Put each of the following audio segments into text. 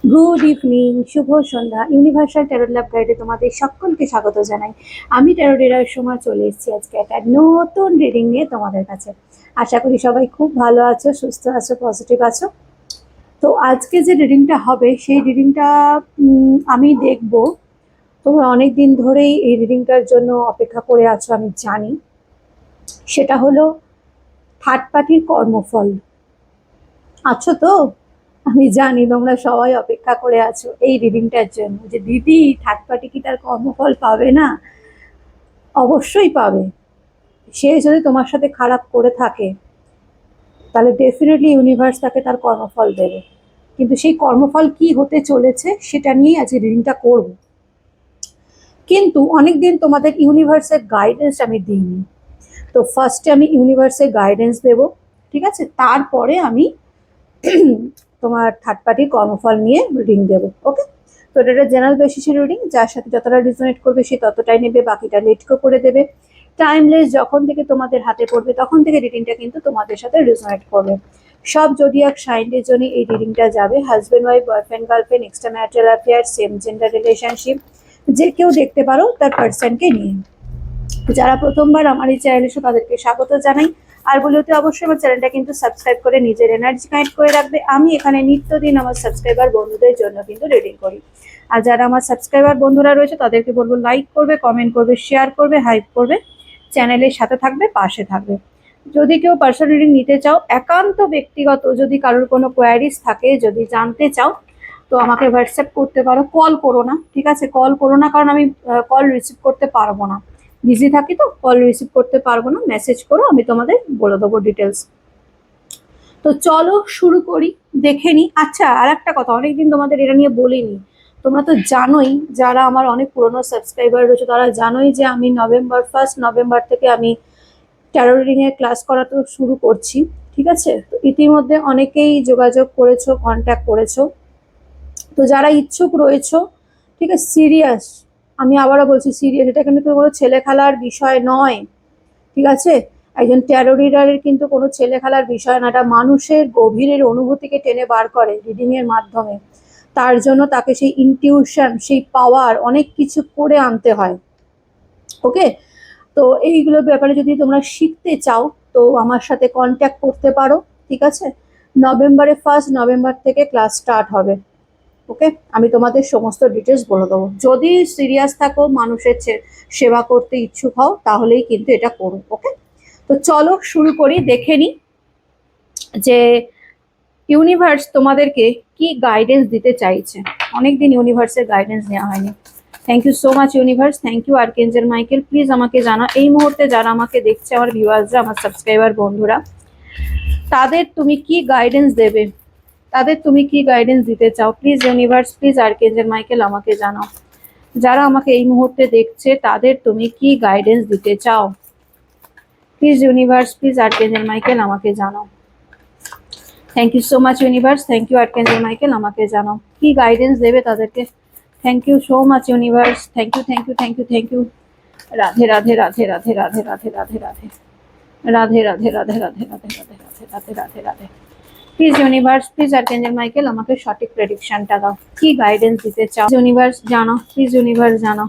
Good evening, শুভ সন্ধ্যা। Universal tarot lab গাইডে তোমাদের সকলকে স্বাগত জানাই। আমি ট্যারো রিডার সময় চলে এসেছি আজকে একটা নতুন রিডিং নিয়ে তোমাদের কাছে। আশা করি সবাই খুব ভালো আছো, সুস্থ আছো, পজিটিভ আছো। তো আজকে যে রিডিংটা হবে সেই রিডিংটা আমি দেখব। তোমরা অনেক দিন ধরেই এই রিডিংটার জন্য অপেক্ষা করে আছো, আমি জানি। সেটা হলো থার্ড পার্টির কর্মফল। আছো তো? আমি জানি তোমরা সবাই অপেক্ষা করে আছো এই রিডিংটার জন্য, যে দিদি থার্ড পার্টি কি তার কর্মফল পাবে না? অবশ্যই পাবে। সে যদি তোমার সাথে খারাপ করে থাকে তাহলে ডেফিনেটলি ইউনিভার্স তাকে তার কর্মফল দেবে। কিন্তু সেই কর্মফল কি হতে চলেছে সেটা নিয়েই আজকে রিডিংটা করব। কিন্তু অনেকদিন তোমাদের ইউনিভার্সের গাইডেন্স আমি দিইনি। তো ফার্স্টে আমি ইউনিভার্সের গাইডেন্স দেব, ঠিক আছে? তারপরে আমি তোমার থার্ড পার্টির কর্মফল নিয়ে রিডিং দেবো। ওকে? তো এটা একটা জেনারেল বেসিসের রিডিং, যার সাথে যতটা রিজনেট করবে সে ততটাই নেবে, বাকিটা লেটকো করে দেবে। টাইমলেস যখন থেকে তোমাদের হাতে পড়বে তখন থেকে রিডিংটা কিন্তু তোমাদের সাথে রিজনেট করবে। সব জোডিয়াক সাইনের জন্য এই রিডিংটা যাবে। Husband wife, boyfriend girlfriend, extra marital affair, same gender relationship, যে কেউ দেখতে পারো তার পার্সনকে নিয়ে। যারা প্রথমবার আমার এই চ্যানেলে এসে তাদেরকে স্বাগত জানাই। আর বলতে অবশ্যই আমার চ্যানেলটা কিন্তু সাবস্ক্রাইব করে নিজের এনার্জি কানেক্ট করে রাখবে। আমি এখানে নিত্যদিন আমার সাবস্ক্রাইবার বন্ধুদের জন্য কিন্তু রিডিং করি। আর যারা আমার সাবস্ক্রাইবার বন্ধুরা রয়েছে তাদেরকে বলবো লাইক করবে, কমেন্ট করবে, শেয়ার করবে, হাইপ করবে, চ্যানেলের সাথে থাকবে, পাশে থাকবে। যদি কেউ পার্সোনাল রিডিং নিতে চাও, একান্ত ব্যক্তিগত, যদি কারোর কোনো কোয়ারিজ থাকে, যদি জানতে চাও, তো আমাকে হোয়াটসঅ্যাপ করতে পারো। কল করো না, ঠিক আছে? কল করো না, কারণ আমি কল রিসিভ করতে পারবো না, বিজি থাকি, তো কল রিসিভ করতে পারবো না। মেসেজ করো, আমি তোমাদের বলে দেবো ডিটেলস। তো চলো শুরু করি, দেখে নি। আচ্ছা, আর একটা কথা, অনেকদিন তোমাদের এটা নিয়ে বলিনি। তোমরা তো জানোই, যারা আমার অনেক পুরনো সাবস্ক্রাইবার রয়েছে তারা জানোই যে আমি ফার্স্ট নভেম্বর থেকে আমি ট্যারো রিডিং এর ক্লাস করাতে শুরু করছি, ঠিক আছে? তো ইতিমধ্যে অনেকেই যোগাযোগ করেছো, কন্ট্যাক্ট করেছো। তো যারা ইচ্ছুক রয়েছো, ঠিক আছে, সিরিয়াস, আমি আবারও বলছি সিরিয়াস, এটা কিন্তু কোনো ছেলে খেলার বিষয় নয়, ঠিক আছে? একজন ট্যারো রিডারের কিন্তু কোনো ছেলে খেলার বিষয় না, এটা মানুষের গভীরের অনুভূতিকে টেনে বার করে রিডিং এর মাধ্যমে। তার জন্য তাকে সেই ইনটিউশন, সেই পাওয়ার অনেক কিছু করে আনতে হয়। ওকে? তো এইগুলোর ব্যাপারে যদি তোমরা শিখতে চাও তো আমার সাথে কন্ট্যাক্ট করতে পারো, ঠিক আছে? ফার্স্ট নভেম্বর থেকে ক্লাস স্টার্ট হবে। ওকে? আমি তোমাদের সমস্ত ডিটেলস বলে দেবো। যদি সিরিয়াস থাকো, মানুষের সেবা করতে ইচ্ছুক হও, তাহলেই কিন্তু এটা করো। ওকে? তো চলো শুরু করি, দেখে নি যে ইউনিভার্স তোমাদেরকে কি গাইডেন্স দিতে চাইছে। অনেকদিন ইউনিভার্সের গাইডেন্স নেওয়া হয়নি। Thank you so much universe, thank you archangel Michael. Please আমাকে জানা এই মুহূর্তে, যারা আমাকে দেখছে, আমার ভিউয়ার্সরা, আমার সাবস্ক্রাইবার বন্ধুরা, তাদের তুমি কি গাইডেন্স দেবে, তাদের তুমি কি গাইডেন্স দিতে চাও? Please universe, please archangel Michael আমাকে জানাও। যারা আমাকে এই মুহূর্তে দেখছে তাদের তুমি কি গাইডেন্স দিতে চাও? Please universe, please archangel Michael আমাকে জানাও। Thank you so much universe, thank you archangel Michael আমাকে জানাও কি গাইডেন্স দেবে তাদেরকে। Thank you so much universe, thank you, thank you, thank you, thank you. Radhe Radhe Radhe Radhe Radhe Radhe Radhe Radhe Radhe Radhe Radhe Radhe Radhe Radhe Radhe Radhe Radhe Radhe. Please universe, please archangel Michael আমাকে সঠিক প্রেডিকশনটা দাও, কি গাইডেন্স দিতে চাও ইউনিভার্স জানো, প্লিজ ইউনিভার্স জানো।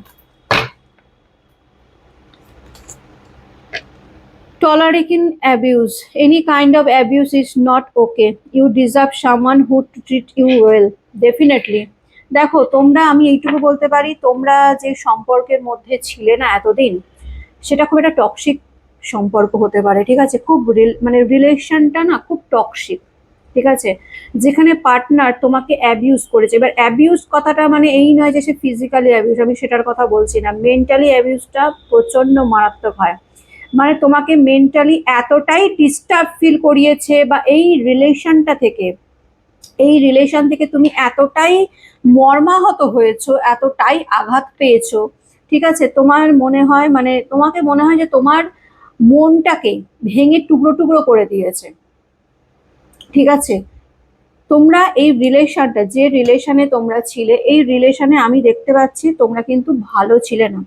Tolerating abuse, any kind of abuse is not okay. You deserve someone who to treat you well. Definitely. দেখো, তোমরা, আমি এইটুকু বলতে পারি, তোমরা যে সম্পর্কের মধ্যে ছিলে না এতদিন, সেটা খুব একটা টক্সিক সম্পর্ক হতে পারে, ঠিক আছে? খুব মানে রিলেশনটা না খুব টক্সিক, ঠিক আছে? যেখানে পার্টনার তোমাকে অ্যাবিউজ করেছে। এবার অ্যাবিউজ কথাটা মানে এই নয় যে সে ফিজিক্যালি অ্যাবিউজ, আমি সেটার কথা বলছি না। মেন্টালি অ্যাবিউজটা প্রচন্ড মারাত্মক হয়। মানে তোমাকে মেন্টালি এতটাই ডিস্টার্ব ফিল করিয়েছে, বা এই রিলেশন থেকে তুমি এতটাই মর্মাহত হয়েছো, এতটাই আঘাত পেয়েছো, ঠিক আছে? তোমার মনে হয়, মানে তোমাকে মনে হয় যে তোমার মনটাকে ভেঙে টুকরো টুকরো করে দিয়েছে, ঠিক আছে? তোমরা এই রিলেশনটা, যে রিলেশনে তোমরা ছিলে, এই রিলেশনে আমি দেখতে পাচ্ছি তোমরা কিন্তু ভালো ছিলে না।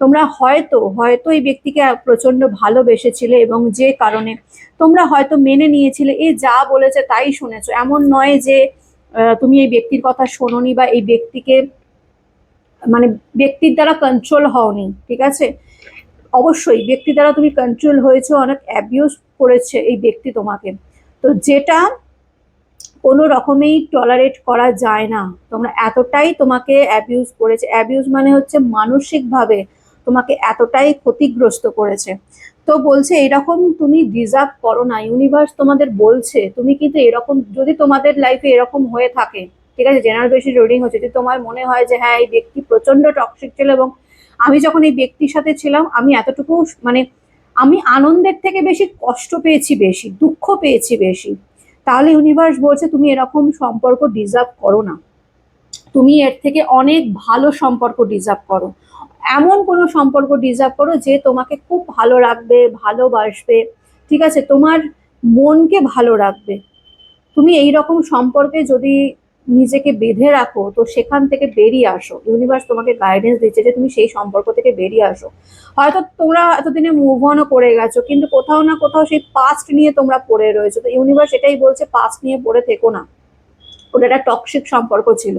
তোমরা হয়তো হয়তো এই ব্যক্তিকে প্রচন্ড ভালোবেসেছিলে, এবং যে কারণে তোমরা হয়তো মেনে নিয়েছিলে, এ যা বলেছে তাই শুনেছো। এমন নয় যে তুমি এই ব্যক্তির কথা শোনোনি বা এই ব্যক্তিকে মানে ব্যক্তির দ্বারা কন্ট্রোল হওনি, ঠিক আছে? অবশ্যই ব্যক্তি দ্বারা তুমি কন্ট্রোল হয়েছে, অনেক অ্যাবিউজ করেছে এই ব্যক্তি তোমাকে। তো যেটা কোনো রকমেই টলারেট করা যায় না। তোমরা এতটাই তোমাকে অ্যাবিউজ করেছে, অ্যাবিউজ মানে হচ্ছে মানসিকভাবে তোমাকে এতটাই ক্ষতিগ্রস্ত করেছে। তো বলছে এরকম তুমি ডিজার্ভ করো না, ইউনিভার্স তোমাদের বলছে তুমি কিন্তু এরকম, যদি তোমাদের লাইফে এরকম হয়ে থাকে, ঠিক আছে, জেনারেল বেসিস রিডিং হচ্ছে, যদি তোমার মনে হয় যে হ্যাঁ এই ব্যক্তি প্রচন্ড টক্সিক ছিল এবং আমি যখন এই ব্যক্তির সাথে ছিলাম আমি এতটুকু মানে আমি আনন্দের থেকে বেশি কষ্ট পেয়েছি, বেশি দুঃখ পেয়েছি বেশি, তাহলে ইউনিভার্স বলছে তুমি এরকম সম্পর্ক ডিজার্ভ করো না, তুমি এর থেকে অনেক ভালো সম্পর্ক ডিজার্ভ করো। এমন কোনো সম্পর্ক ডিজার্ভ করো যে তোমাকে খুব ভালো রাখবে, ভালোবাসবে, ঠিক আছে, তোমার মনকে ভালো রাখবে। তুমি এই রকম সম্পর্কে যদি নিজেকে বেঁধে রাখো তো সেখান থেকে বেরিয়ে আসো, ইউনিভার্স তোমাকে গাইডেন্স দিচ্ছে যে তুমি সেই সম্পর্ক থেকে বেরিয়ে আসো। হয়তো তোমরা এতদিনে মুভ অনও করে গেছো কিন্তু কোথাও না কোথাও সেই পাস্ট নিয়ে তোমরা পড়ে রয়েছো, তো ইউনিভার্স এটাই বলছে পাস্ট নিয়ে পড়ে থেকো না, ওটা একটা টক্সিক সম্পর্ক ছিল।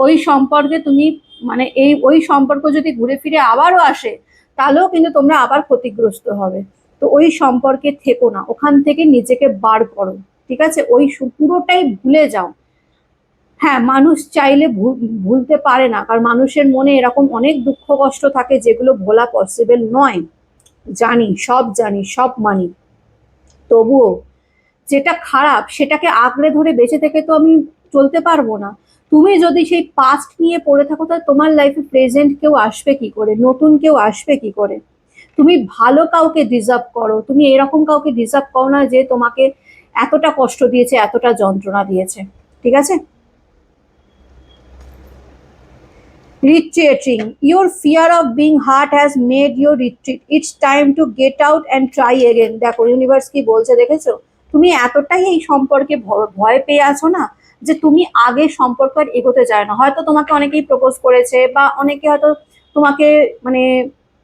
ওই সম্পর্কে তুমি মানে ওই সম্পর্ক যদি ঘুরে ফিরে আবারও আসে তাহলেও কিন্তু তোমরা আবার ক্ষতিগ্রস্ত হবে। তো ওই সম্পর্কে থেকো না, ওখান থেকে নিজেকে বার করো, ঠিক আছে, ওই পুরোটাই ভুলে যাও। হ্যাঁ, মানুষ চাইলে ভুলতে পারে না, কারণ মানুষের মনে এরকম অনেক দুঃখ কষ্ট থাকে যেগুলো ভোলা পসিবল নয়, জানি, সব জানি, সব মানি। তবুও যেটা খারাপ সেটাকে আঁকড়ে ধরে বেঁচে থেকে তো আমি চলতে পারবো না। তুমি যদি সেই পাস্ট নিয়ে পড়ে থাকো তাহলে তোমার লাইফে প্রেজেন্ট কেউ আসবে কি করে, নতুন কেউ আসবে কি করে? তুমি ভালো কাউকে ডিজার্ভ করো, তুমি এরকম কাউকে ডিজার্ভ করো না যে তোমাকে এতটা কষ্ট দিয়েছে, এতটা যন্ত্রণা দিয়েছে, ঠিক আছে? Retreating. Your fear of being hurt has made you retreat. It's time to get out and try again. দেখো ইউনিভার্স কি বলছে দেখেছো? তুমি এতটাই এই সম্পর্কে ভয় পেয়ে আছো না যে তুমি আগে সম্পর্ক আর এগোতে চায় না। হয়তো তোমাকে অনেকেই প্রপোজ করেছে বা অনেকে হয়তো তোমাকে মানে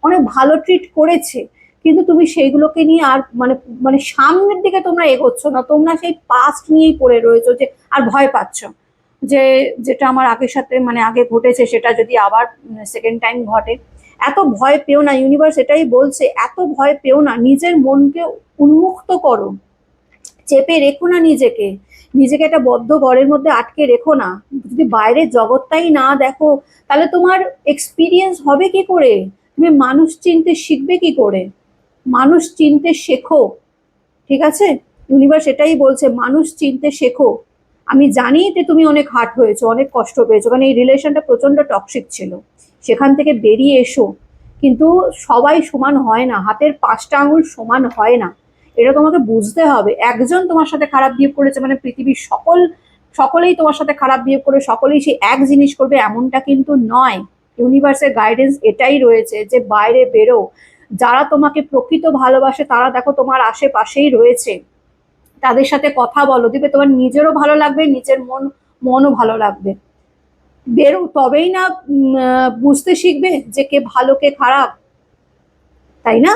অনেক ভালো ট্রিট করেছে, কিন্তু তুমি সেইগুলোকে নিয়ে আর মানে মানে সামনের দিকে তোমরা এগোচ্ছ না, তোমরা সেই পাস্ট নিয়েই পড়ে রয়েছো যে আর ভয় পাচ্ছ যে যেটা আমার আগের সাথে মানে আগে ঘটেছে সেটা যদি আবার সেকেন্ড টাইম ঘটে। এত ভয় পেও না, ইউনিভার্স এটাই বলছে, এত ভয় পেও না, নিজের মনকে উন্মুক্ত করো, চেপে রেখো না নিজেকে, নিজেকে একটা বদ্ধ ঘরের মধ্যে আটকে রেখো না। যদি বাইরের জগৎটাই না দেখো তাহলে তোমার এক্সপিরিয়েন্স হবে কি করে, তুমি মানুষ চিনতে শিখবে কি করে? মানুষ চিনতে শেখো, ঠিক আছে, ইউনিভার্স এটাই বলছে মানুষ চিনতে শেখো। আমি জানি যে তুমি অনেক হার্ট হয়েছো, অনেক কষ্ট পেয়েছো, কারণ এই রিলেশনটা প্রচন্ড টক্সিক ছিল, সেখান থেকে বেরিয়ে এসো। কিন্তু সবাই সমান হয় না, হাতের 5টা আঙুল সমান হয় না, এটা তোমাকে বুঝতে হবে। একজন তোমার সাথে খারাপ বিহেভ করেছে মানে পৃথিবীর সকলেই তোমার সাথে খারাপ বিহেভ করে সকলেই সেই এক জিনিস করবে এমনটা কিন্তু নয়। ইউনিভার্সের গাইডেন্স এটাই রয়েছে যে বাইরে বেরো, যারা তোমাকে প্রকৃত ভালোবাসে তারা দেখো তোমার আশেপাশেই রয়েছে, তাদের সাথে কথা বলো, দিবে তোমার নিজেরও ভালো লাগবে, নিজের মনও ভালো লাগবে। বেরো তবেই না বুঝতে শিখবে যে কে ভালো কে খারাপ, তাই না?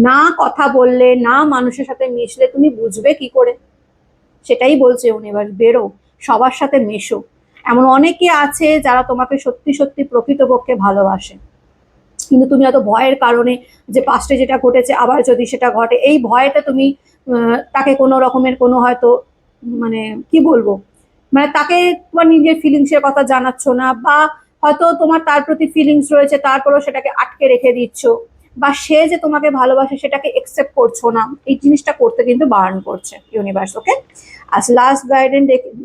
না কথা বললে, না মানুষের সাথে মিশলে তুমি বুঝবে কি করে? সেটাই বলছে ইউনিভার্স, বেরো, সবার সাথে মেশো। এমন অনেকে আছে যারা তোমাকে সত্যি সত্যি প্রকৃতপক্ষে ভালোবাসে, কিন্তু তুমি হয়তো ভয়ের কারণে যে পাস্টে যেটা ঘটেছে আবার যদি সেটা ঘটে এই ভয়টা তুমি তাকে কোনো রকমের কোনো হয়তো মানে কি বলবো মানে তাকে তোমার নিজের ফিলিংসের কথা জানাচ্ছ না, বা হয়তো তোমার তার প্রতি ফিলিংস রয়েছে তারপরেও সেটাকে আটকে রেখে দিচ্ছ, বা সে যে তোমাকে ভালোবাসে সেটাকে একসেপ্ট করছো না, এই জিনিসটা করতে কিন্তু বারণ করছে ইউনিভার্স। ওকে, আজ লাস্ট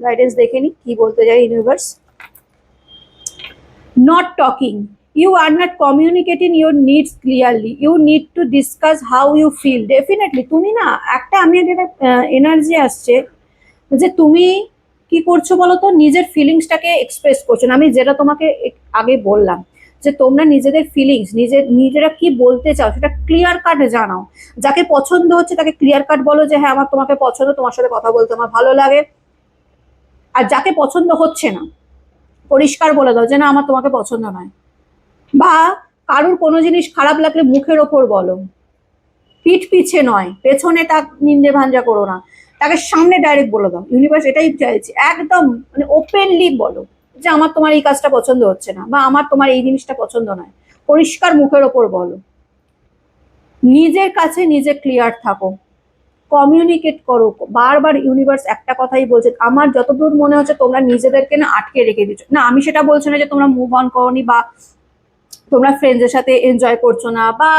গাইডেন্স দেখে নি কি বলতে যায় universe. not talking, you are not communicating your needs clearly, you need to discuss how you feel. Definitely তুমি না একটা আমি একটা এনার্জি আসছে যে তুমি কি করছো বলো তো, নিজের ফিলিংসটাকে এক্সপ্রেস করছো না। আমি যেটা তোমাকে আগে বললাম যে তোমরা নিজেদের ফিলিংস নিজেরা কি বলতে চাও সেটা ক্লিয়ার কাট জানাও। যাকে পছন্দ হচ্ছে তাকে ক্লিয়ার কাট বলো যে হ্যাঁ আমার তোমাকে পছন্দ, তোমার সাথে কথা বলতে আমার ভালো লাগে। আর যাকে পছন্দ হচ্ছে না পরিষ্কার বলে দাও যে না আমার তোমাকে পছন্দ নয়। বা কারুর কোনো জিনিস খারাপ লাগলে মুখের ওপর বলো, পিঠ পিছে নয়, পেছনে তা নিন্দে ভাঞ্জা করো না। তাকে সামনে ডাইরেক্ট বলে দাও, ইউনিভার্স এটাই চাইছে, একদম মানে ওপেনলি বলো যে আমার তোমার এই কাজটা পছন্দ হচ্ছে না, বা আমার তোমার এই জিনিসটা পছন্দ নয়, পরিষ্কার মুখের ওপর বলো। নিজের কাছে নিজে ক্লিয়ার থাকো, কমিউনিকেট করো। বারবার ইউনিভার্স একটা কথাই বলছে, আমার যতদূর মনে হচ্ছে তোমরা নিজেদেরকে না আটকে রেখে দিচ্ছ। না, আমি সেটা বলছি না যে তোমরা মুভ অন করোনি বা তোমরা ফ্রেন্ডসদের সাথে এনজয় করছো না বা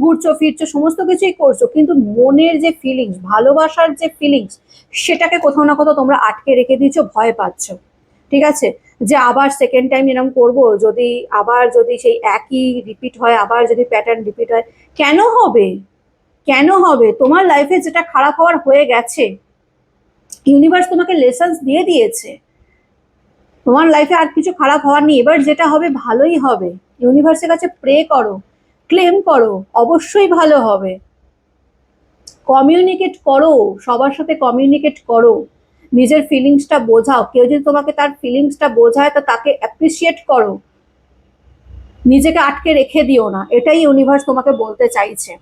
ঘুরছো ফিরছো, সমস্ত কিছুই করছো, কিন্তু মনের যে ফিলিংস, ভালোবাসার যে ফিলিংস, সেটাকে কোথাও না কোথাও তোমরা আটকে রেখে দিচ্ছ, ভয় পাচ্ছ। ঠিক আছে, যে আবার সেকেন্ড টাইম এরকম করবো, যদি আবার যদি সেই একই রিপিট হয়, আবার যদি প্যাটার্ন রিপিট হয়, কেন হবে? কেন হবে? তোমার লাইফে যেটা খারাপ হওয়ার হয়ে গেছে, ইউনিভার্স তোমাকে লেসন্স দিয়ে দিয়েছে, তোমার লাইফে আর কিছু খারাপ হওয়ার নেই, এবার যেটা হবে ভালোই হবে। ইউনিভার্সের কাছে প্রে করো, ক্লেম করো, অবশ্যই ভালো হবে। কমিউনিকেট করো, সবার সাথে কমিউনিকেট করো, নিজের ফিলিংসটা বোঝাও। কেউ যদি তোমাকে তার ফিলিংসটা বোঝায় তো তাকে অ্যাপ্রিসিয়েট করো, নিজেকে আটকে রেখে দিও না, এটাই ইউনিভার্স তোমাকে বলতে চাইছে।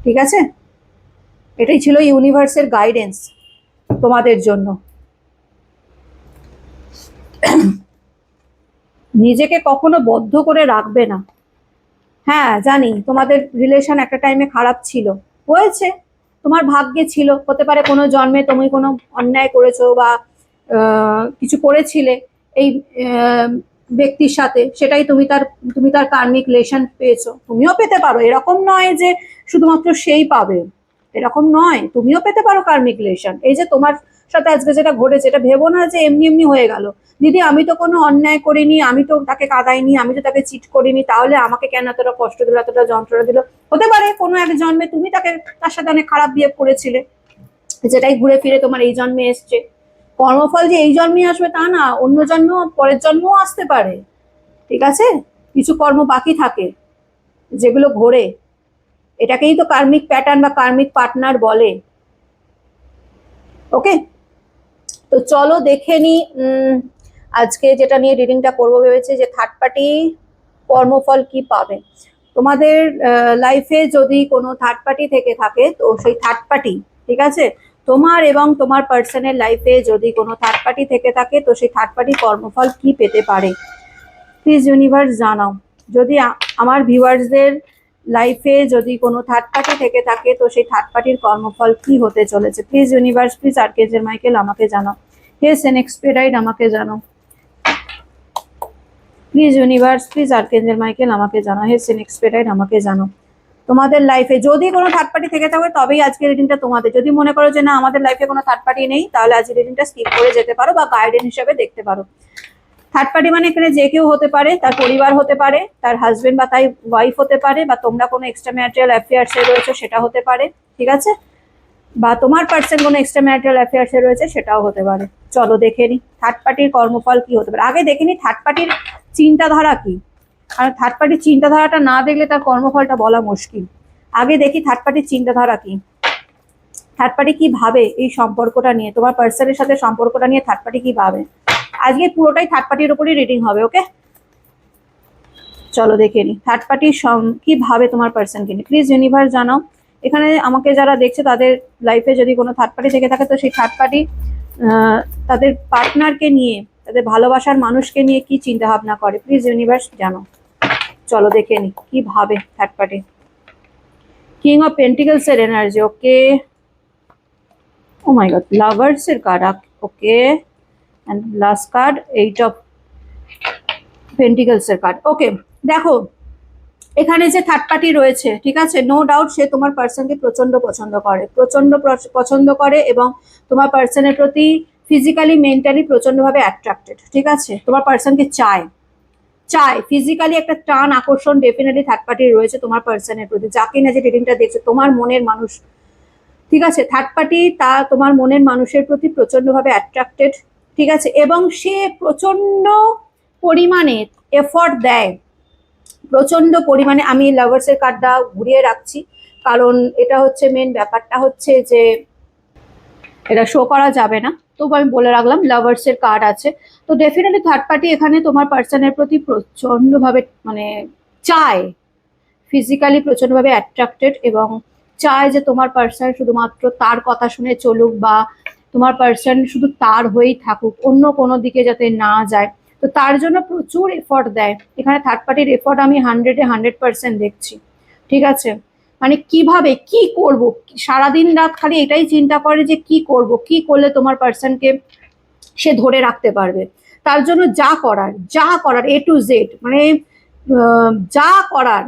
ঠিক আছে, এটাই ছিল ইউনিভার্সের গাইডেন্স তোমাদের জন্য। নিজেকে কখনো বদ্ধ করে রাখবে না। হ্যাঁ জানি তোমাদের রিলেশন একটা টাইমে খারাপ ছিল, হয়েছে, তোমার ভাগ্যে ছিল, হতে পারে কোনো জন্মে তুমি কোনো অন্যায় করেছো বা কিছু করেছিলে এই আহ, ব্যক্তির সাথে, সেটাই তুমি তার কার্মিক লেশন পেয়েছো, তুমিও পেতে পারো, এরকম নয় যে শুধুমাত্র সেই পাবে, এরকম নয়, তুমিও পেতে পারো কার্মিক লেশন। এই যে তোমার সাথে আজকে যেটা ঘটেছে, এটা ভেবো না যে এমনি এমনি হয়ে গেল, দিদি আমি তো কোনো অন্যায় করিনি, আমি তো তাকে কাঁদাইনি, আমি তো তাকে চিট করিনি, তাহলে আমাকে কেন এতটা কষ্ট দিল, এতটা যন্ত্রণা দিল? হতে পারে কোনো এক জন্মে তুমি তার সাথে অনেক খারাপ বিহেভ করেছিলে, যেটাই ঘুরে ফিরে তোমার এই জন্মে এসছে। কর্মফল যে এই জন্মে আসবে তা না, অন্য জন্ম, পরের জন্মও আসতে পারে। ঠিক আছে, কিছু কর্ম বাকি থাকে যেগুলো ঘোরে, এটাকেই তো কার্মিক প্যাটার্ন বা কার্মিক পার্টনার বলে। ওকে, তো চলো দেখে নি। আজকে যেটা নিয়ে রিডিংটা করবো ভেবেছি যে থার্ড পার্টি কর্মফল কি পাবে তোমাদের লাইফে। যদি কোনো থার্ড পার্টি থেকে থাকে তো সেই থার্ড পার্টি, ঠিক আছে, তোমার এবং তোমার পার্সনের লাইফে যদি কোনো থার্ড পার্টি থেকে থাকে তো সেই থার্ড পার্টি কর্মফল কি পেতে পারে, প্লিজ ইউনিভার্স জানাও। যদি আমার ভিউয়ার্সদের লাইফে যদি কোনো থার্ড পার্টি থেকে থাকে তো সেই থার্ড পার্টির কর্মফল কি হতে চলেছে, please universe, please archangel Michael আমাকে জানাও। হেস এন এক্সপেরাইড আমাকে জানাও, please universe, please archangel Michael আমাকে জানাও। হেস এন এক্সপেরাইড আমাকে জানাও। তোমাদের লাইফে যদি কোনো থার্ড পার্টি থেকে থাকে তবেই আজকের রিডিংটা তোমাদের। যদি মনে করো যে না আমাদের লাইফে কোনো থার্ড পার্টি নেই, তাহলে আজকের রিডিংটা স্কিপ করে যেতে পারো বা গাইডেন্স হিসেবে দেখতে পারো। থার্ড পার্টি মানে এখানে যে কেউ হতে পারে, তার পরিবার হতে পারে, তার হাজবেন্ড বা তাই ওয়াইফ হতে পারে, বা তোমরা কোনো এক্সট্রা ম্যারিটাল অ্যাফেয়ার্সে রয়েছে সেটা হতে পারে, ঠিক আছে, বা তোমার পার্সন কোনো এক্সট্রা ম্যারিটাল অ্যাফেয়ার্সে রয়েছে সেটাও হতে পারে। চলো দেখে নি থার্ড পার্টির কর্মফল কি হতে পারে। আগে দেখে নি থার্ড পার্টির চিন্তাধারা কি, কারণ থার্ড পার্টির চিন্তাধারাটা না দেখলে তার কর্মফলটা বলা মুশকিল। আগে দেখি থার্ড পার্টির চিন্তাধারা কি, থার্ড পার্টি কি ভাবে এই সম্পর্কটা নিয়ে, তোমার পার্সনের সাথে সম্পর্কটা নিয়ে থার্ড পার্টি কি ভাবে। আজকে পুরোটাই থার্ড পার্টির উপরই রিডিং হবে। ওকে, চলো দেখে নি থার্ড পার্টি কি ভাবে তোমার পার্সনকে নিয়ে, প্লিজ ইউনিভার্স জানাও। এখানে আমাকে যারা দেখছে তাদের লাইফে যদি কোনো থার্ড পার্টি থেকে থাকে তো সেই থার্ড পার্টি তাদের পার্টনারকে নিয়ে, তাদের ভালোবাসার মানুষকে নিয়ে কি চিন্তা ভাবনা করে, প্লিজ ইউনিভার্স জানাও। চলো দেখে নি কি ভাবে third party. King of pentacles এর energy, okay, oh my God, lovers এর card, okay, and last card eight of pentacles এর কার্ড। ওকে, দেখো এখানে যে থার্ড পার্টি রয়েছে, ঠিক আছে, নো ডাউট সে তোমার পার্সনকে প্রচন্ড পছন্দ করে, প্রচন্ড পছন্দ করে, এবং তোমার পার্সনের প্রতি ফিজিক্যালি মেন্টালি প্রচন্ডভাবে অ্যাট্রাক্টেড। ঠিক আছে, তোমার পার্সনকে চায়, ফিজিক্যালি একটা টান আকর্ষণ ডেফিনেটলি থার্ড পার্টির রয়েছে তোমার পার্সনের প্রতি, যাকে না যে রিডিংটা দেখছে তোমার মনের মানুষ। ঠিক আছে, থার্ড পার্টি তা তোমার মনের মানুষের প্রতি প্রচন্ডভাবে অ্যাট্রাক্টেড। ঠিক আছে, এবং সে প্রচন্ড পরিমাণে এফর্ট দেয়, প্রচন্ড পরিমাণে। আমি লাভার্সের কার্ডটা ঘুরিয়ে রাখছি, কারণ এটা হচ্ছে মেন ব্যাপারটা হচ্ছে যে এটা শো করা যাবে না, তবু আমি বলে রাখলাম লাভার্সের কার্ড আছে। তো ডেফিনেটলি থার্ড পার্টি এখানে তোমার পার্সনের প্রতি প্রচন্ডভাবে মানে চায়, ফিজিক্যালি প্রচন্ডভাবে অ্যাট্রাক্টেড, এবং চায় যে তোমার পার্সন শুধুমাত্র তার কথা শুনে চলুক, বা তোমার পার্সন শুধু তার হয়েই থাকুক, অন্য কোনো দিকে যাতে না যায়। তো তার জন্য প্রচুর এফর্ট দেয়। এখানে থার্ড পার্টির এফর্ট আমি 100% দেখছি। ঠিক আছে, মানে কিভাবে কি করব, সারাদিন রাত খালি এটাই চিন্তা করে যে কি করব, কি করলে তোমার পার্সনকে সে ধরে রাখতে পারবে। তার জন্য যা করার A to Z, মানে যা করার,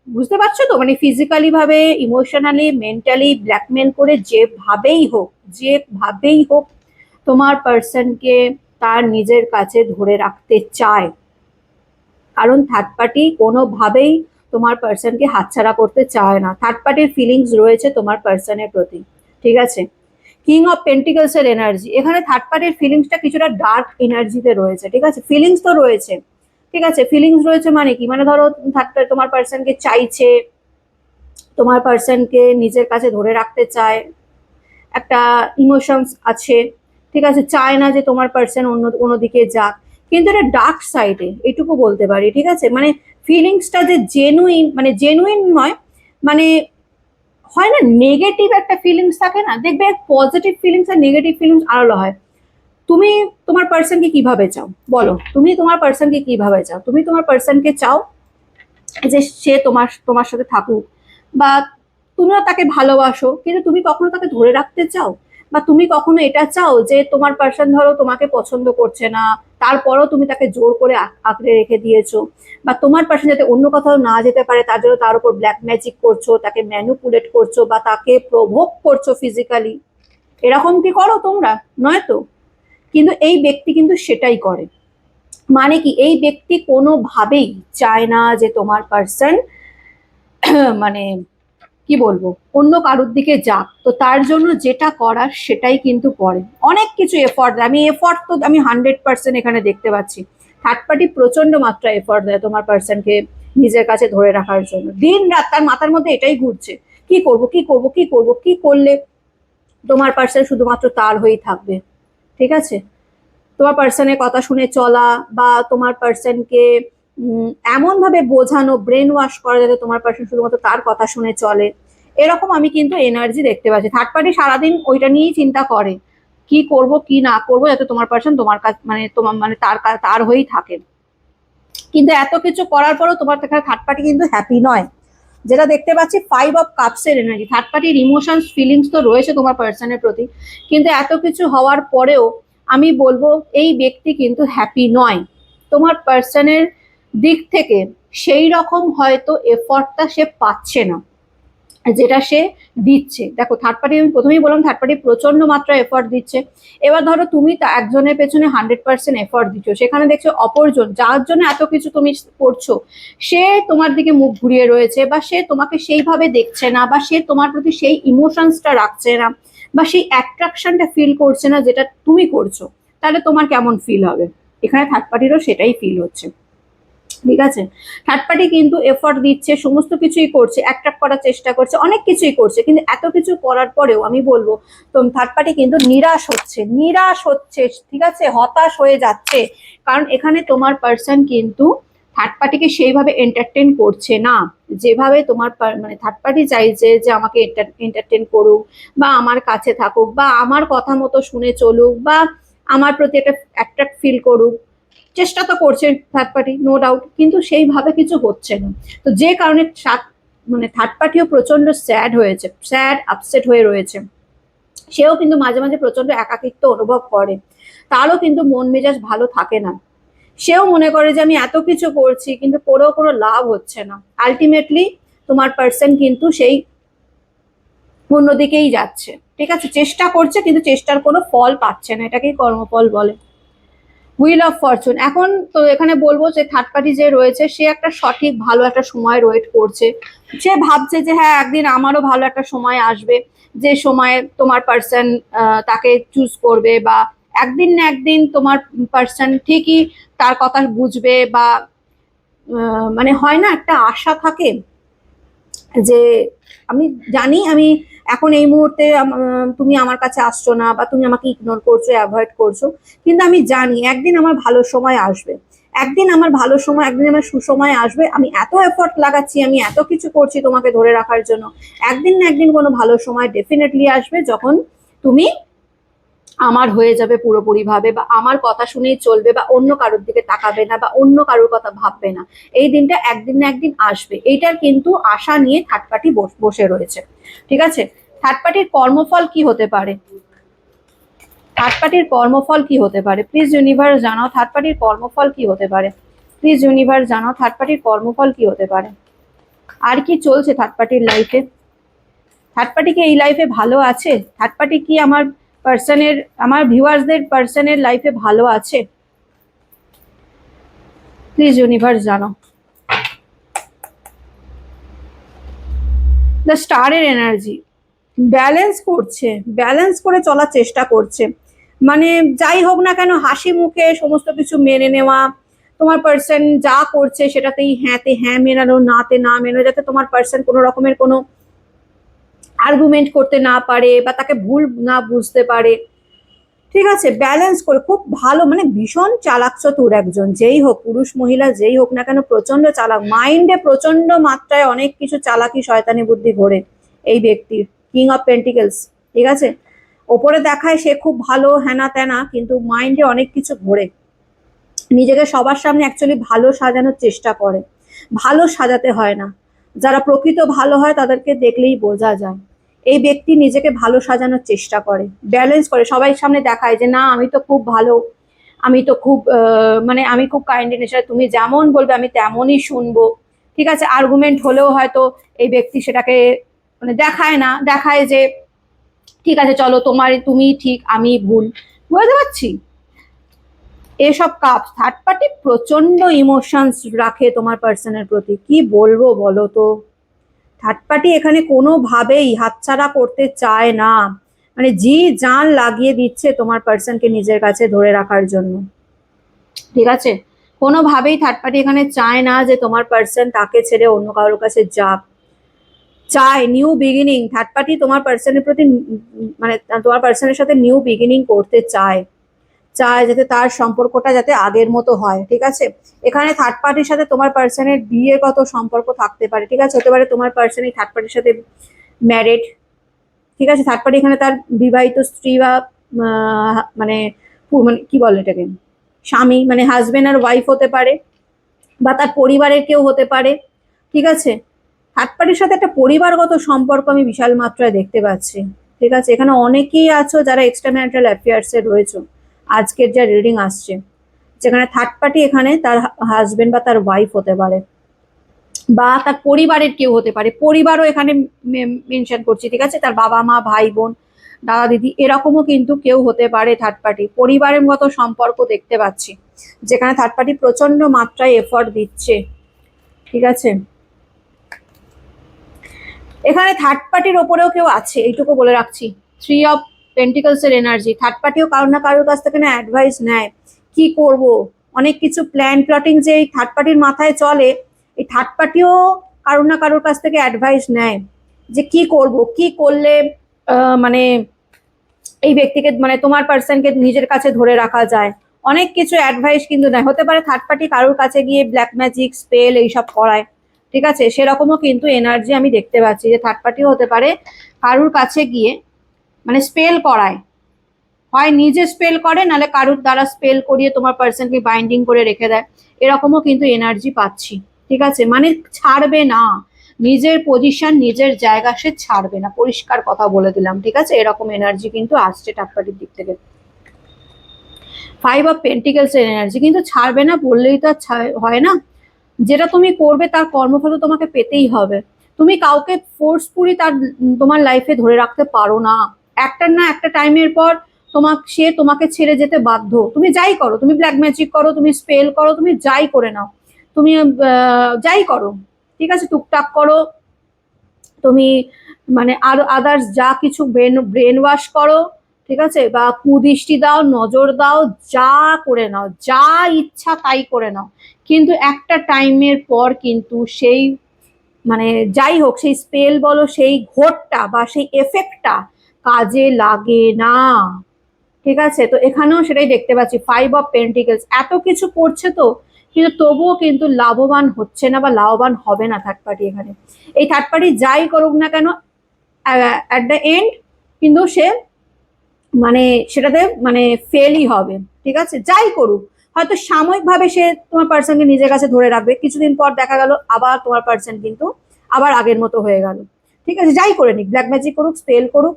বুঝতে পারছো তো, মানে ফিজিক্যালি ভাবে, ইমোশনালি, মেন্টালি ব্ল্যাকমেল করে যেভাবেই হোক তোমার পার্সনকে তার নিজের কাছে ধরে রাখতে চায়। কারণ থার্ড পার্টি কোনোভাবেই তোমার পার্সনকে হাতছাড়া করতে চায় না। থার্ড পার্টির ফিলিংস রয়েছে তোমার পার্সনের প্রতি। ঠিক আছে, কিং অফ পেন্টিকলস এর এনার্জি, এখানে থার্ড পার্টির ফিলিংসটা কিছুটা ডার্ক এনার্জিতে রয়েছে। ঠিক আছে, ফিলিংস তো রয়েছে। ঠিক আছে, ফিলিংস রয়েছে মানে কি, মানে ধরো থার্ড পার্টি তোমার পার্সনকে চাইছে, তোমার পার্সনকে নিজের কাছে ধরে রাখতে চায়, একটা ইমোশনস আছে। ঠিক আছে, চায় না যে তোমার পার্সন অন্য কোনো দিকে যাক, কিন্তু এটা ডার্ক সাইডে, এটুকু বলতে পারি। ঠিক আছে, মানে ফিলিংসটা যে জেনুইন, মানে জেনুইন নয়, মানে হয় না নেগেটিভ একটা ফিলিংস থাকে না, দেখবে পজিটিভ ফিলিংস আর নেগেটিভ ফিলিংস আলাদা হয়। তুমি তোমার পার্সনকে কিভাবে চাও বলো, তুমি তোমার পার্সনকে কিভাবে চাও? তুমি তোমার পার্সনকে চাও যে সে তোমার তোমার সাথে থাকুক, বা তুমিও তাকে ভালোবাসো, কিন্তু তুমি কখনো তাকে ধরে রাখতে চাও? বা তুমি কখনো এটা চাও যে তোমার পার্সন ধরো তোমাকে পছন্দ করছে না, তারপরও তুমি তাকে জোর করে আঁকড়ে রেখে দিয়েছো, বা তোমার পার্সন যাতে অন্য কোথাও না যেতে পারে তার জন্য তার উপর ব্ল্যাক ম্যাজিক করছো, তাকে ম্যানুপুলেট করছো, বা তাকে প্রভোগ করছো ফিজিক্যালি? এরকম কি করো তোমরা? নয় তো। কিন্তু এই ব্যক্তি কিন্তু সেটাই করে। মানে কি, এই ব্যক্তি কোনোভাবেই চায় না যে তোমার পার্সন মানে কি বলবো, অন্য কারোর দিকে যাক। তো তার জন্য যেটা করার সেটাই কিন্তু করে, অনেক কিছু এফর্ট দেয়। এফর্ট তো আমি 100% এখানে দেখতে পাচ্ছি। থার্ড পার্টি প্রচন্ড মাত্রা এফর্ট দেয় তোমার পার্সনকে নিজের কাছে ধরে রাখার জন্য। দিন রাত তার মাথার মধ্যে এটাই ঘুরছে, কি করব কি করব কি করব, কি করলে তোমার পার্সন শুধুমাত্র তার হয়েই থাকবে। ঠিক আছে, তোমার পার্সনের কথা শুনে চলা, বা তোমার পার্সনকে এমন ভাবে বোঝানো, ব্রেন ওয়াশ করা যাতে তোমার পার্সন শুধুমাত্র তার কথা শুনে চলে। এরকম আমি কিন্তু এনার্জি দেখতে পাচ্ছি। থার্ড পার্টি সারাদিন ওইটা নিয়েই চিন্তা করে, কি করব কি না করবো যাতে তোমার পার্সন তোমার কাছে, মানে তোমার, মানে তার হয়েই থাকে। কিন্তু এত কিছু করার পরও তোমার থার্ড পার্টি কিন্তু হ্যাপি নয়। যেটা দেখতে পাচ্ছি 5 of Cups এর এনার্জি, থার্ড পার্টির ইমোশনস ফিলিংস তো রয়েছে তোমার পার্সনের প্রতি, কিন্তু এত কিছু হওয়ার পরেও আমি বলবো এই ব্যক্তি কিন্তু হ্যাপি নয়। তোমার পার্সনের দিক থেকে সেই রকম হয়তো এফর্টটা সে পাচ্ছে না যেটা সে দিচ্ছে। দেখো থার্ড পার্টি, আমি প্রথমেই বললাম থার্ড পার্টি প্রচন্ড মাত্রা এফর্ট দিচ্ছে। এবার ধরো তুমি একজনের পেছনে 100% এফর্ট দিচ্ছ, সেখানে দেখছো অপরজন যার জন্য এত কিছু তুমি করছো, সে তোমার দিকে মুখ ঘুরিয়ে রয়েছে, বা সে তোমাকে সেইভাবে দেখছে না, বা সে তোমার প্রতি সেই ইমোশনসটা রাখছে না, বা সেই অ্যাট্রাকশনটা ফিল করছে না যেটা তুমি করছো। তাহলে তোমার কেমন ফিল হবে? এখানে থার্ড পার্টিরও সেটাই ফিল হচ্ছে। ঠিক আছে, থার্ড পার্টি কিন্তু এফর্ট দিচ্ছে, সমস্ত কিছুই করছে, অ্যাট্রাক্ট করার চেষ্টা করছে, অনেক কিছুই করছে, কিন্তু এত কিছু করার পরেও আমি বলবো তো থার্ড পার্টি কিন্তু নিরাশ হচ্ছে। ঠিক আছে, হতাশ হয়ে যাচ্ছে। কারণ এখানে তোমার পার্সন কিন্তু থার্ড পার্টিকে সেইভাবে এন্টারটেন করছে না, যেভাবে তোমার মানে থার্ড পার্টি চাইছে যে আমাকে এন্টারটেন করুক, বা আমার কাছে থাকুক, বা আমার কথা মতো শুনে চলুক, বা আমার প্রতি একটা অ্যাট্রাক্ট ফিল করুক। চেষ্টা তো করছে থার্ড পার্টি, নো ডাউট, কিন্তু সেইভাবে কিছু হচ্ছে না। তো যে কারণে মানে থার্ড পার্টিও প্রচন্ড স্যাড আপসেট হয়ে রয়েছে। সেও কিন্তু মাঝে মাঝে প্রচন্ড একাকিত্ব অনুভব করে, তারও কিন্তু মন মেজাজ ভালো থাকে না। সেও মনে করে যে আমি এত কিছু করছি কিন্তু করেও কোনো লাভ হচ্ছে না। আলটিমেটলি তোমার পার্সন কিন্তু সেই অন্যদিকেই যাচ্ছে। ঠিক আছে, চেষ্টা করছে কিন্তু চেষ্টার কোনো ফল পাচ্ছে না, এটাকেই কর্মফল বলে। হুইল অফ ফরচুন, এখন তো এখানে বলবো যে থার্ড পার্টি যে রয়েছে সে একটা সঠিক ভালো একটা সময় ওয়েট করছে। সে ভাবছে যে হ্যাঁ একদিন আমারও ভালো একটা সময় আসবে, যে সময়ে তোমার পার্সন তাকে চুজ করবে, বা একদিন না একদিন তোমার পার্সন ঠিকই তার কথা বুঝবে, বা মানে হয় না একটা আশা থাকে যে আমি জানি আমি এখন এই মুহূর্তে তুমি আমার কাছে আসছো না, বা তুমি আমাকে ইগনোর করছো, অ্যাভয়েড করছো, কিন্তু আমি জানি একদিন আমার ভালো সময় আসবে, একদিন আমার ভালো সময়, একদিন আমার সুসময় আসবে, আমি এত এফোর্ট লাগাচ্ছি, আমি এত কিছু করছি তোমাকে ধরে রাখার জন্য, একদিন না একদিন কোনো ভালো সময় ডেফিনেটলি আসবে যখন তুমি আমার হয়ে যাবে পুরোপুরি ভাবে, বা আমার কথা শুনেই চলবে, বা অন্য কারোর দিকে তাকাবে না, বা অন্য কারোর কথা ভাববে না। এই দিনটা একদিন না একদিন আসবে, এইটার কিন্তু আশা নিয়ে থার্ড পার্টি বসে রয়েছে। ঠিক আছে, থার্ড পার্টির কর্মফল কি হতে পারে? থার্ড পার্টির কর্মফল কি হতে পারে? প্লিজ ইউনিভার্স জানাও থার্ড পার্টির কর্মফল কি হতে পারে। প্লিজ ইউনিভার্স জানাও থার্ড পার্টির কর্মফল কি হতে পারে। আর কি চলছে থার্ড পার্টির লাইফে? থার্ড পার্টি কি এই লাইফে ভালো আছে? থার্ড পার্টি কি আমার পার্সনের, আমার ভিউয়ার্সদের পার্সনের লাইফে ভালো আছে? প্লিজ ইউনিভার্স জানো। দ্য স্টারের এনার্জি ব্যালেন্স করছে, ব্যালেন্স করে চলার চেষ্টা করছে। মানে যাই হোক না কেন, হাসি মুখে সমস্ত কিছু মেনে নেওয়া, তোমার পার্সন যা করছে সেটাতেই হ্যাঁতে হ্যাঁ মেনানো, নাতে না মেনানো, যাতে তোমার পার্সন কোনো রকমের কোনো আর্গুমেন্ট করতে না পারে বা তাকে ভুল না বুঝতে পারে। ঠিক আছে, ব্যালেন্স করে খুব ভালো, মানে ভীষণ চালাক চতুর একজন, যেই হোক, পুরুষ মহিলা যেই হোক না কেন, প্রচন্ড চালাক, মাইন্ডে প্রচন্ড মাত্রায় অনেক কিছু চালাকি শয়তানি বুদ্ধি ঘোরে এই ব্যক্তির। কিং অফ পেন্টিকেলস, ঠিক আছে, ওপরে দেখায় সে খুব ভালো হ্যানা ত্যানা, কিন্তু মাইন্ডে অনেক কিছু ঘোরে। নিজেকে সবার সামনে অ্যাকচুয়ালি ভালো সাজানোর চেষ্টা করে, ভালো সাজাতে হয় না, যারা প্রকৃত ভালো হয় তাদেরকে দেখলেই বোঝা যায়। এই ব্যক্তি নিজেকে ভালো সাজানোর চেষ্টা করে, ব্যালেন্স করে, সবাই সামনে দেখায় যে না আমি তো খুব ভালো, আমি তো খুব মানে আমি খুব কাইন্ড নেচার, তুমি যেমন বলবে আমি তেমনই শুনবো। ঠিক আছে, আর্গুমেন্ট হলেও হয়তো এই ব্যক্তি সেটাকে মানে দেখায় না, দেখায় যে ঠিক আছে চলো তোমার, তুমি ঠিক আমি ভুল, বুঝতে পারছি। এসব কাপ থার্ড পার্টি প্রচন্ড ইমোশনস রাখে তোমার পার্সনের প্রতি, কি বলবো বলো তো। থার্ড পার্টি এখানে কোনোভাবেই হাতছাড়া করতে চায় না, মানে জি জান লাগিয়ে দিচ্ছে তোমার পার্সনকে নিজের কাছে ধরে রাখার জন্য। ঠিক আছে, কোনোভাবেই থার্ড পার্টি এখানে চায় না যে তোমার পার্সন তাকে ছেড়ে অন্য কারোর কাছে যাক, চায় নিউ বিগিনিং। থার্ড পার্টি তোমার পার্সনের প্রতি মানে তোমার পার্সনের সাথে নিউ বিগিনিং করতে চায়, চায় যাতে তার সম্পর্কটা যাতে আগের মতো হয়। ঠিক আছে, এখানে থার্ড পার্টির সাথে তোমার পার্সনের বিয়েগত সম্পর্ক থাকতে পারে। ঠিক আছে, হতে পারে তোমার পার্সন এই থার্ড পার্টির সাথে ম্যারেড। ঠিক আছে, থার্ড পার্টি এখানে তার বিবাহিত স্ত্রী বা মানে মানে কি বলে এটাকে, স্বামী, মানে হাজবেন্ড আর ওয়াইফ হতে পারে, বা তার পরিবারের কেউ হতে পারে। ঠিক আছে, থার্ড পার্টির সাথে একটা পরিবারগত সম্পর্ক আমি বিশাল মাত্রায় দেখতে পাচ্ছি। ঠিক আছে, এখানে অনেকেই আছো যারা এক্সট্রা ম্যারিটাল অ্যাফেয়ার্সে রয়েছে আজকের যা রিডিং আসছে, যেখানে থার্ড পার্টি এখানে তার হাজবেন্ড বা তার ওয়াইফ হতে পারে, বা তার পরিবারের কেউ হতে পারে, পরিবারও এখানে মেনশন করছি। ঠিক আছে, তার বাবা মা ভাই বোন দাদা দিদি এরকমও কিন্তু কেউ হতে পারে থার্ড পার্টি, পরিবারের মতো সম্পর্ক দেখতে পাচ্ছি, যেখানে থার্ড পার্টি প্রচন্ড মাত্রায় এফর্ট দিচ্ছে। ঠিক আছে, এখানে থার্ড পার্টির ওপরেও কেউ আছে, এইটুকু বলে রাখছি। থ্রি অফ পেন্টিকলস এর এনার্জি, থার্ড পার্টিও কারোর না কারোর কাছ থেকে না অ্যাডভাইস নেয়, কি করব, অনেক কিছু প্ল্যান প্লটিং যে এই থার্ড পার্টির মাথায় চলে, এই থার্ড পার্টিও কারোর না কারোর কাছ থেকে অ্যাডভাইস নেয় যে কি করব, কি করলে মানে এই ব্যক্তিকে, মানে তোমার পার্সনকে নিজের কাছে ধরে রাখা যায়, অনেক কিছু অ্যাডভাইস কিন্তু নেয়। হতে পারে থার্ড পার্টি কারোর কাছে গিয়ে ব্ল্যাক ম্যাজিক স্পেল এইসব করায়। ঠিক আছে, সেরকমও কিন্তু এনার্জি আমি দেখতে পাচ্ছি যে থার্ড পার্টিও হতে পারে কারুর কাছে গিয়ে মানে স্পেল করায়, হয় নিজে স্পেল করে, নাহলে কারুর দ্বারা স্পেল করিয়ে তোমার পার্সনকে বাইন্ডিং করে রেখে দেয়, এরকমও কিন্তু এনার্জি পাচ্ছি। ঠিক আছে, মানে ছাড়বে না, নিজের পজিশন নিজের জায়গা সে ছাড়বে না, পরিষ্কার কথা বলে দিলাম। ঠিক আছে, এরকম এনার্জি কিন্তু আসছে থার্ড পার্টির দিক থেকে। ফাইভ অফ পেন্টিকেলস এর এনার্জি, কিন্তু ছাড়বে না বললেই তো হয় না, যেটা তুমি করবে তার কর্মফল তোমাকে পেতেই হবে। তুমি কাউকে ফোর্সফুলি তার তোমার লাইফে ধরে রাখতে পারো না, একটা না একটা টাইমের পর সে তোমাকে ছেড়ে যেতে বাধ্য। তুমি যাই করো, তুমি ব্ল্যাক ম্যাজিক করো, তুমি স্পেল করো, তুমি যাই করে নাও, তুমি যাই করো, ঠিক আছে, টুকটাক করো, তুমি মানে আর আদার্স যা কিছু ব্রেন ওয়াশ করো, ঠিক আছে, বা কুদৃষ্টি দাও, নজর দাও, যা করে নাও, যা ইচ্ছা তাই করে নাও, কিন্তু একটা টাইমের পর কিন্তু সেই মানে যাই হোক সেই স্পেল বলো, সেই ঘোরটা বা সেই এফেক্টটা কাজে লাগে না। ঠিক আছে, তো এখানেও সেটাই দেখতে পাচ্ছি, ফাইভ অফ পেন্টিকেলস এত কিছু করছে তো, কিন্তু তবুও কিন্তু লাভবান হচ্ছে না বা লাভবান হবে না থার্ড পার্টি এখানে। এই থার্ড পার্টি যাই করুক না কেন, অ্যাট দ্য এন্ড কিন্তু সে মানে সেটাতে মানে ফেলই হবে। ঠিক আছে, যাই করুক, হয়তো সাময়িকভাবে সে তোমার পার্সনকে নিজের কাছে ধরে রাখবে, কিছুদিন পর দেখা গেল আবার তোমার পার্সন কিন্তু আবার আগের মতো হয়ে গেল। ঠিক আছে, যাই করে নিক, ব্ল্যাক ম্যাজিক করুক, স্পেল করুক,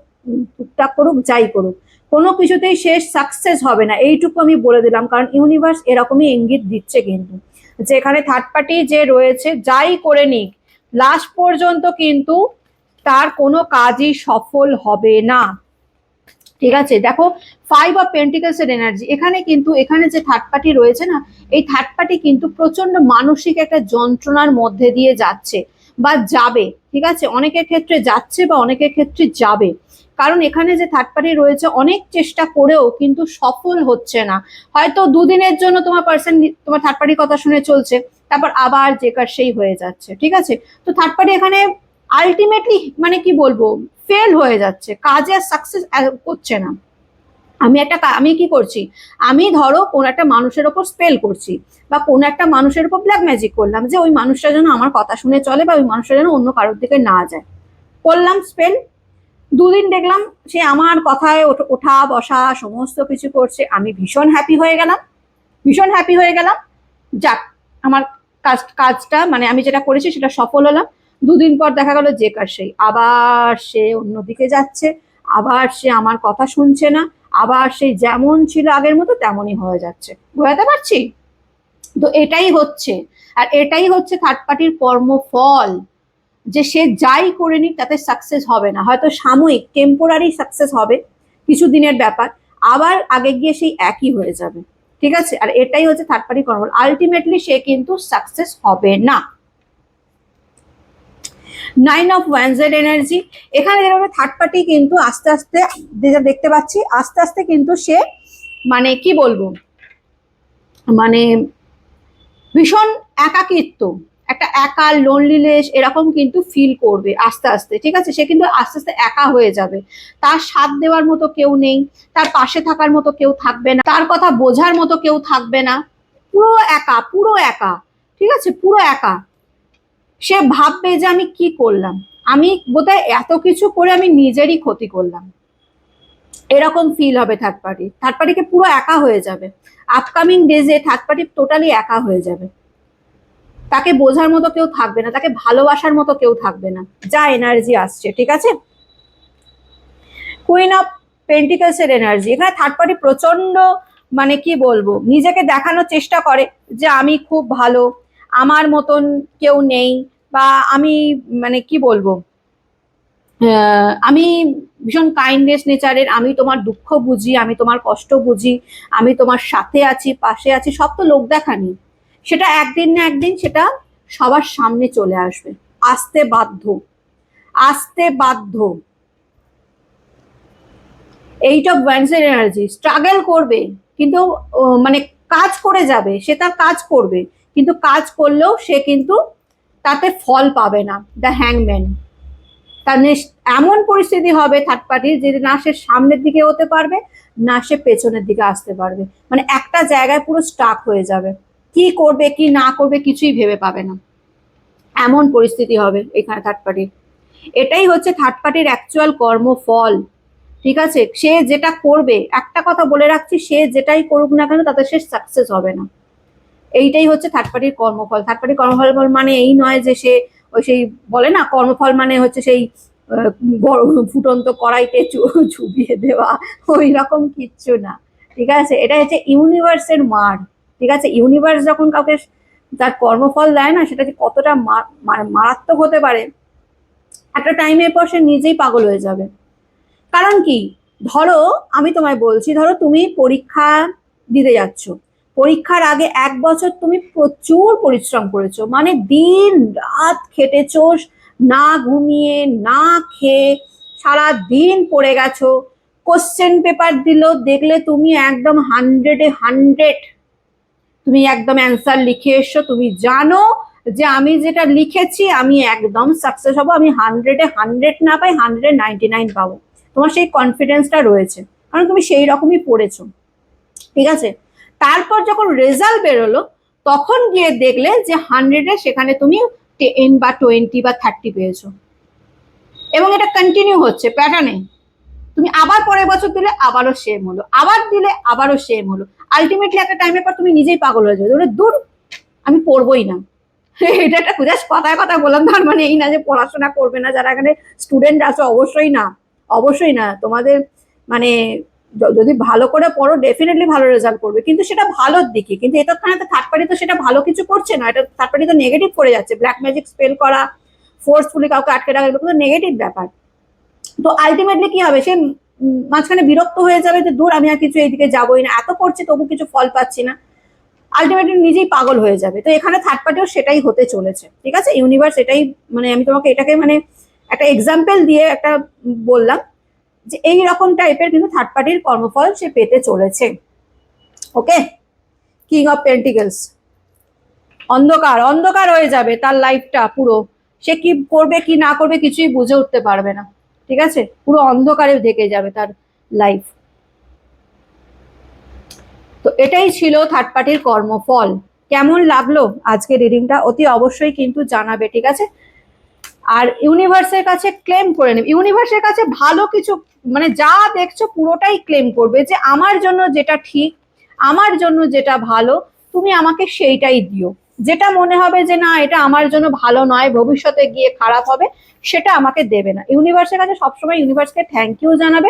টুকটাক করুক, যাই করুক, কোনো কিছুতেই সে সাকসেস হবে না, এইটুকু আমি বলে দিলাম। কারণ ইউনিভার্স এরকমই ইঙ্গিত দিচ্ছে কিন্তু, যে এখানে থার্ড পার্টি যে রয়েছে যাই করে নিক, লাস্ট পর্যন্ত কিন্তু তার কোনো কাজই সফল হবে না। ঠিক আছে, দেখো 5 অফ পেন্টিকলস এর এনার্জি এখানে, কিন্তু এখানে যে থার্ড পার্টি রয়েছে না, এই থার্ড পার্টি কিন্তু প্রচন্ড মানসিক একটা যন্ত্রণার মধ্যে দিয়ে যাচ্ছে বা যাবে। ঠিক আছে, অনেকের ক্ষেত্রে যাচ্ছে বা অনেকের ক্ষেত্রে যাবে। কারণ এখানে যে থার্ড পার্টি রয়েছে অনেক চেষ্টা করেও কিন্তু সফল হচ্ছে না। হয়তো দুদিনের জন্য তোমার পার্সন তোমার থার্ড পার্টির কথা শুনে চলছে, তারপর আবার যে কার সেই হয়ে যাচ্ছে। ঠিক আছে, তো থার্ড পার্টি এখানে আলটিমেটলি মানে কি বলবো, ফেল হয়ে যাচ্ছে, কাজে আর সাকসেস করছে না। আমি কি করছি, আমি ধরো কোন একটা মানুষের ওপর স্পেল করছি বা কোন একটা মানুষের ওপর ব্ল্যাক ম্যাজিক করলাম, যে ওই মানুষটা যেন আমার কথা শুনে চলে বা ওই মানুষটা যেন অন্য কারোর দিকে না যায়, করলাম স্পেল। দুদিন দেখলাম সে আমার কথায় ওঠা বসা সমস্ত কিছু করছে, আমি ভীষণ হ্যাপি হয়ে গেলাম, ভীষণ হ্যাপি হয়ে গেলাম। যাক, আমার কাজটা মানে আমি যেটা করেছি সেটা সফল হলাম। দুদিন পর দেখা গেল যে কার সেই আবার সে অন্যদিকে যাচ্ছে, আবার সে আমার কথা শুনছে না, আবার সে যেমন ছিল আগের মতো তেমনই হয়ে যাচ্ছে। বুঝাতে পারছি? তো এটাই হচ্ছে, আর এটাই হচ্ছে থার্ড পার্টির কর্মফল, যে সে যাই করে নিক তাতে সাকসেস হবে না, হয়তো সাময়িক টেম্পোরারি সাকসেস হবে, কিছু দিনের ব্যাপার, আবার আগে গিয়ে সেই একই হয়ে যাবে। ঠিক আছে, আর এটাই হচ্ছে থার্ড পার্টি কর্মফল, আলটিমেটলি সে কিন্তু সাকসেস হবে না। 9 অফ ওয়ান্স এর এনার্জি এখানে যেভাবে থার্ড পার্টি কিন্তু আস্তে আস্তে, যেটা দেখতে পাচ্ছি আস্তে আস্তে কিন্তু সে মানে কি বলবো, মানে ভীষণ একাকিত্ব, একটা একা লোনলিনেস এরকম কিন্তু ফিল করবে আস্তে আস্তে। ঠিক আছে, সে কিন্তু আস্তে আস্তে একা হয়ে যাবে, তার সাথ দেওয়ার মতো কেউ নেই, তার পাশে থাকার মতো কেউ থাকবে না, তার কথা বোঝার মতো কেউ থাকবে না, পুরো একা, পুরো একা। ঠিক আছে, পুরো একা। সে ভাববে যে আমি কি করলাম, আমি বোধহয় এত কিছু করে আমি নিজেরই ক্ষতি করলাম, এরকম ফিল হবে থার্ড পার্টি। থার্ড পার্টিকে পুরো একা হয়ে যাবে, আপকামিং ডেজে থার্ড পার্টি টোটালি একা হয়ে যাবে, তাকে বোঝার মতো কেউ থাকবে না, তাকে ভালোবাসার মতো কেউ থাকবে না, যা এনার্জি আসছে। ঠিক আছে, কুইন অফ পেন্টিকলস এর এনার্জি এখানে থার্ড পার্টি প্রচন্ড মানে কি বলবো, নিজেকে দেখানোর চেষ্টা করে যে আমি খুব ভালো, আমার মতন কেউ নেই, বা আমি মানে কি বলবো, আমি ভীষণ কাইন্ডনেস নেচারের, আমি তোমার দুঃখ বুঝি, আমি তোমার কষ্ট বুঝি, আমি তোমার সাথে আছি, পাশে আছি, সব তো লোক দেখানি, সেটা একদিন না একদিন সেটা সবার সামনে চলে আসবে, আসতে বাধ্য, আসতে বাধ্য। 8 অফ ওয়ান্স এর এনার্জি স্ট্রাগল করবে, কিন্তু মানে কাজ করে যাবে, সে তার কাজ করবে, কিন্তু কাজ করলেও সে কিন্তু তাতে ফল পাবে না। দ্য হ্যাংম্যান, তার এমন পরিস্থিতি হবে থার্ড পার্টির যে না সে সামনের দিকে হতে পারবে, না সে পেছনের দিকে আসতে পারবে, মানে একটা জায়গায় পুরো স্টাক হয়ে যাবে, কি করবে কি না করবে কিছুই ভেবে পাবে না, এমন পরিস্থিতি হবে এখানে থার্ড পার্টির। এটাই হচ্ছে থার্ড পার্টির অ্যাকচুয়াল কর্মফল। ঠিক আছে, সে যেটা করবে, একটা কথা বলে রাখছি, সে যেটাই করুক না কেন তাতে সে সাকসেস হবে না, এইটাই হচ্ছে থার্ড পার্টির কর্মফল। থার্ড পার্টির কর্মফল মানে এই নয় যে সে ওই সেই বলে না, কর্মফল মানে হচ্ছে সেই ফুটন্ত কড়াইতে চুবিয়ে দেওয়া, ওই রকম কিচ্ছু না। ঠিক আছে, এটা হচ্ছে ইউনিভার্সের মার। ঠিক আছে, ইউনিভার্স যখন কাউকে তার কর্মফল দেয় না, সেটা যে কতটা মারাত্মক হতে পারে, একটা টাইমের পর সে নিজেই পাগল হয়ে যাবে। কারণ কি, ধরো আমি তোমায় বলছি, ধরো তুমি পরীক্ষা দিতে যাচ্ছ, পরীক্ষার আগে 1 বছর তুমি প্রচুর পরিশ্রম করেছো, মানে দিন রাত খেটেছো, না ঘুমিয়ে না খেয়ে সারা দিন পড়ে গেছো, কোশ্চেন পেপার দিল, দেখলে তুমি একদম 100-এ 100 তুমি একদম অ্যান্সার লিখে এসছো, তুমি জানো যে আমি যেটা লিখেছি আমি একদম সাকসেস হবো, আমি 100-এ 100 না পাই 100-এ 99 পাবো, তোমার সেই কনফিডেন্সটা রয়েছে, কারণ তুমি সেই রকমই পড়েছো। ঠিক আছে, তারপর যখন রেজাল্ট বেরোলো তখন গিয়ে দেখলে যে 100-এ সেখানে তুমি 10 বা 20 বা 30 পেয়েছো, এবং এটা কন্টিনিউ হচ্ছে প্যাটার্নে। তুমি আবার পরের বছর দিলে আবারও সেম হলো, আবার দিলে আবারও সেম হলো। আলটিমেটলি একটা টাইমের পর তুমি নিজেই পাগল হয়ে যাবে, দূর আমি পড়বোই না। এটা একটা জাস্ট কথায় কথা বললাম, তার মানে এই না যে পড়াশোনা করবে না যারা এখানে স্টুডেন্ট আছো, অবশ্যই না, অবশ্যই না। তোমাদের মানে যদি ভালো করে পড়ো ডেফিনেটলি ভালো রেজাল্ট করবে, কিন্তু সেটা ভালোর দিকে। কিন্তু এতক্ষণে তো থার্ড পার্টি তো সেটা ভালো কিছু করছে না, এটা থার্ড পার্টি তো নেগেটিভ করে যাচ্ছে। ব্ল্যাক ম্যাজিক স্পেল করা, ফোর্সফুলি কাউকে আটকে রাখা, এগুলো তো নেগেটিভ ব্যাপার। তো আলটিমেটলি কি হবে, সে মাঝখানে বিরক্ত হয়ে যাবে যে দূর আমি আর কিছু এইদিকে যাবোই না, এত করছি তবু কিছু ফল পাচ্ছি না, আলটিমেটলি নিজেই পাগল হয়ে যাবে। তো এখানে থার্ড পার্টিও সেটাই হতে চলেছে, ঠিক আছে। ইউনিভার্স এটাই, মানে আমি তোমাকে এটাকে মানে একটা এক্সাম্পল দিয়ে একটা বললাম যে এই রকম টাইপের কিন্তু থার্ড পার্টির কর্মফল সে পেতে চলেছে। ওকে, কিং অফ পেন্টিকলস, অন্ধকার অন্ধকার হয়ে যাবে তার লাইফটা পুরো, সে কি করবে কি না করবে কিছুই বুঝে উঠতে পারবে না, ঠিক আছে, পুরো অন্ধকারে ঢেকে যাবে তার লাইফ। তো এটাই ছিল থার্ড পার্টির কর্মফল। কেমন লাগলো আজকে রিডিংটা অতি অবশ্যই কিন্তু জানাবে, ঠিক আছে। আর ইউনিভার্সের কাছে ক্লেম করে নেবে, ইউনিভার্সের কাছে ভালো কিছু মানে যা দেখছো পুরোটাই ক্লেম করবে যে আমার জন্য যেটা ঠিক, আমার জন্য যেটা ভালো, তুমি আমাকে সেইটাই দিও। যেটা মনে হবে যে না এটা আমার জন্য ভালো নয়, ভবিষ্যতে গিয়ে খারাপ হবে, সেটা আমাকে দেবে না। ইউনিভার্সের কাছে সবসময় ইউনিভার্সকে থ্যাংক ইউ জানাবে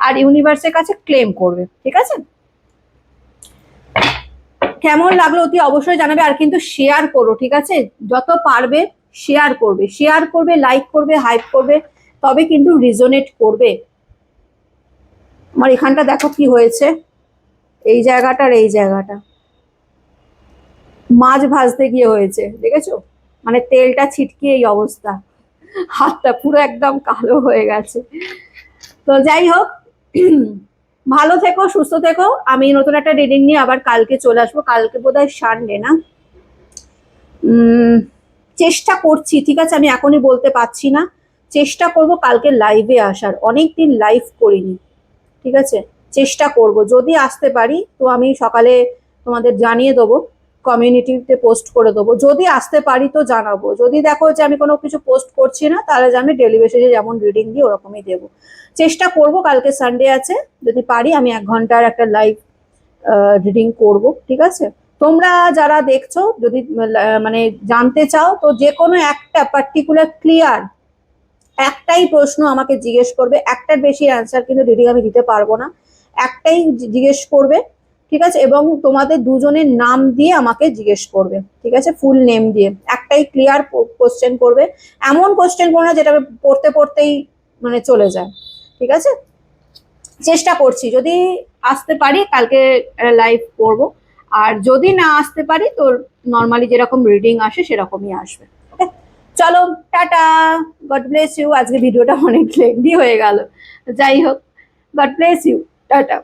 আর ইউনিভার্সের কাছে ক্লেম করবে, ঠিক আছে। কেমন লাগলো অতি অবশ্যই জানাবে, আর কিন্তু শেয়ার করো, ঠিক আছে, যত পারবে শেয়ার করবে, শেয়ার করবে, লাইক করবে, হাইপ করবে, তবে কিন্তু রিজোনেট করবে। আমার এখানটা দেখো কি হয়েছে, এই জায়গাটার এই জায়গাটা মাছ ভাজতে গিয়ে হয়েছে, দেখেছো, মানে তেলটা ছিটকে এই অবস্থা, হাতটা পুরো একদম কালো হয়ে গেছে। তো যাই হোক, ভালো থেকো, সুস্থ থেকো। আমি নতুন একটা রিডিং নিয়ে আবার কালকে চলে আসবো, কালকে বোধহয় সানডে না, চেষ্টা করছি, ঠিক আছে, আমি এখনই বলতে পারছি না, চেষ্টা করব কালকে লাইভে আসার, অনেকদিন লাইভ করিনি, ঠিক আছে, চেষ্টা করব যদি আসতে পারি তো আমি সকালে তোমাদের জানিয়ে দেবো, কমিউনিটিতে পোস্ট করে দেবো, যদি আসতে পারি তো জানাবো। যদি দেখো যে আমি কোনো কিছু পোস্ট করছি না, তাহলে আমি ডেলি বেসিসে যেমন রিডিং দিই ওরকমই দেবো। চেষ্টা করব, কালকে সানডে আছে, যদি পারি আমি 1 ঘন্টার একটা লাইভ রিডিং করব, ঠিক আছে। তোমরা যারা দেখছো যদি মানে জানতে চাও তো যে কোনো একটা পার্টিকুলার ক্লিয়ার একটাই প্রশ্ন আমাকে জিজ্ঞেস করবে, একটার বেশি অ্যান্সার কিন্তু রিডিং আমি দিতে পারবো না, একটাই জিজ্ঞেস করবে, ঠিক আছে, এবং তোমাদের দুজনের নাম দিয়ে আমাকে জিজ্ঞেস করবে, ঠিক আছে, ফুল নেম দিয়ে একটাই ক্লিয়ার কোশ্চেন করবে। এমন কোশ্চেন করো না যেটা পড়তে পড়তেই মানে চলে যায়, ঠিক আছে। চেষ্টা করছি যদি আসতে পারি কালকে লাইভ করব, আর যদি না আসতে পারি তো নর্মালি যেরকম রিডিং আসে সেরকমই আসবে। ওকে, চলো, টাটা, গড ব্লেস ইউ। আজকে ভিডিওটা অনেক লেন্দি হয়ে গেল, যাই হোক, গড ব্লেস ইউ, টাটা।